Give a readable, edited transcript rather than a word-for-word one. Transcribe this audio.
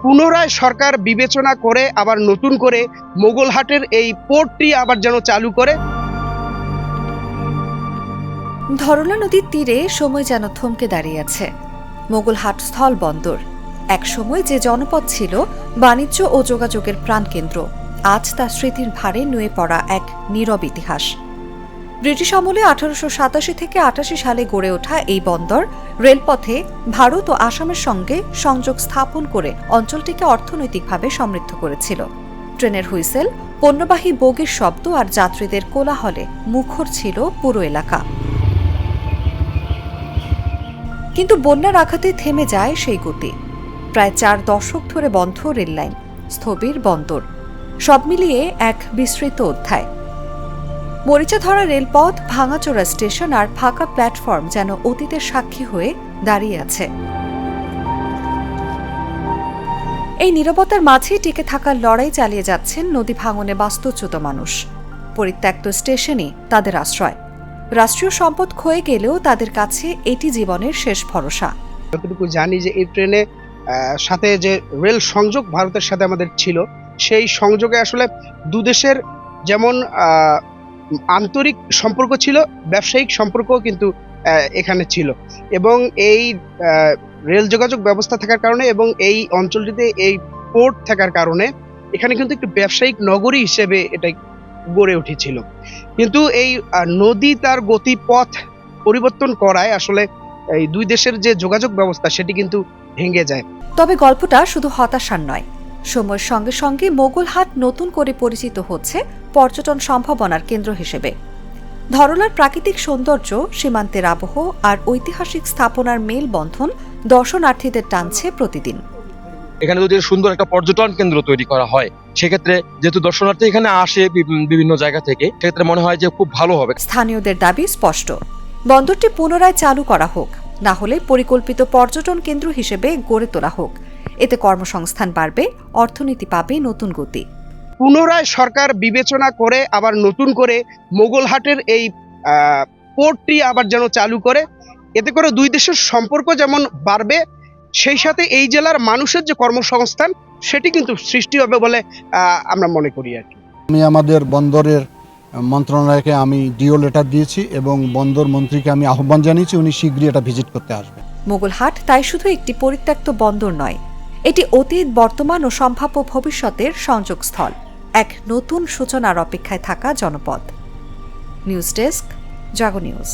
পুনরায় সরকার বিবেচনা করে আবার নতুন করে মোগলহাটের এই পোর্টটি আবার যেন চালু করে। ধরলা নদীর তীরে সময় যেন থমকে দাঁড়িয়ে আছে। মোগলহাট স্থল বন্দর এক সময় যে জনপদ ছিল বাণিজ্য ও যোগাযোগের প্রাণকেন্দ্র, আজ তার স্মৃতির ভারে নুয়ে পড়া এক নীরব ইতিহাস। ব্রিটিশ আমলে 1887 থেকে 88 সালে গড়ে ওঠা এই বন্দর রেলপথে ভারত ও আসামের সঙ্গে সংযোগ স্থাপন করে অঞ্চলটিকে অর্থনৈতিকভাবে সমৃদ্ধ করেছিল। ট্রেনের হুইসেল, পণ্যবাহী বগির শব্দ আর যাত্রীদের কোলাহলে মুখর ছিল পুরো এলাকা। কিন্তু বন্যার আঘাতে থেমে যায় সেই গতি। প্রায় 4 দশক ধরে বন্ধ রেললাইন, স্থবির বন্দর, সব মিলিয়ে এক বিস্তৃত অধ্যায়। মরিচা ধরা রেলপথ, ভাঙাচোরা স্টেশন আর ফাঁকা প্ল্যাটফর্ম যেন অতীতের সাক্ষী হয়ে দাঁড়িয়ে আছে। এই নীরবতার মাঝে টিকে থাকার লড়াই চালিয়ে যাচ্ছেন নদী ভাঙনে বাস্তুচ্যুত মানুষ। পরিত্যক্ত স্টেশনই তাদের আশ্রয়। রাষ্ট্রীয় সম্পদ ক্ষয়ে গেলেও তাদের কাছে এটি জীবনের শেষ ভরসা। যতটুকু জানি যে এই ট্রেনে সাথে যে রেল সংযোগ ভারতের সাথে আমাদের ছিল, সেই সংযোগে আসলে দুদেশের যেমন আন্তরিক সম্পর্ক ছিল, ব্যবসায়িক সম্পর্কও কিন্তু এখানে ছিল। এবং এই রেল যোগাযোগ ব্যবস্থা থাকার কারণে এবং এই অঞ্চলটিতে এই পোর্ট থাকার কারণে এখানে কিন্তু একটি ব্যবসায়িক নগরী হিসেবে এটা গড়ে উঠেছিল। কিন্তু এই নদী তার গতিপথ পরিবর্তন করায় আসলে এই দুই দেশের যে যোগাযোগ ব্যবস্থা সেটি কিন্তু ভেঙে যায়। তবে গল্পটা শুধু হতাশার নয়। সময়ের সঙ্গে সঙ্গে মোগলহাট নতুন করে পরিচিত হচ্ছে পর্যটন সম্ভাবনার কেন্দ্র হিসেবে। ধরলার প্রাকৃতিক সৌন্দর্য, সীমান্তের আবহ আর ঐতিহাসিক স্থাপনার মেলবন্ধন দর্শনার্থীদের টানছে প্রতিদিন। এখানে যদি সুন্দর একটা পর্যটন কেন্দ্র তৈরি করা হয়, সেক্ষেত্রে যেহেতু দর্শনার্থী এখানে আসে বিভিন্ন জায়গা থেকে, সেক্ষেত্রে মনে হয় যে খুব ভালো হবে। স্থানীয়দের দাবি স্পষ্ট, বন্দরটি পুনরায় চালু করা হোক, না হলে পরিকল্পিত পর্যটন কেন্দ্র হিসেবে গড়ে তোলা হোক। এতে কর্মসংস্থান বাড়বে, অর্থনীতি পাবে নতুন গতি। পুনরায় সরকার বিবেচনা করে আবার নতুন করে মোগলহাটের এই পোর্টটি আবার যেন চালু করে। এতে করে দুই দেশের সম্পর্ক যেমন বাড়বে, সেই সাথে এই জেলার মানুষের যে কর্মসংস্থান সেটি কিন্তু সৃষ্টি হবে বলে আমরা মনে করি আর কি। আমি আমাদের বন্দরের মন্ত্রণালয়কে আমি ডিও লেটার দিয়েছি এবং বন্দর মন্ত্রীকে আমি আহ্বান জানিয়েছি, উনি শীঘ্রই এটা ভিজিট করতে আসবেন। মোগলহাট তাই শুধু একটি পরিত্যক্ত বন্দর নয়, এটি অতীত, বর্তমান ও সম্ভাব্য ভবিষ্যতের সংযোগস্থল, এক নতুন সূচনার অপেক্ষায় থাকা জনপদ। নিউজ ডেস্ক, জাগো নিউজ।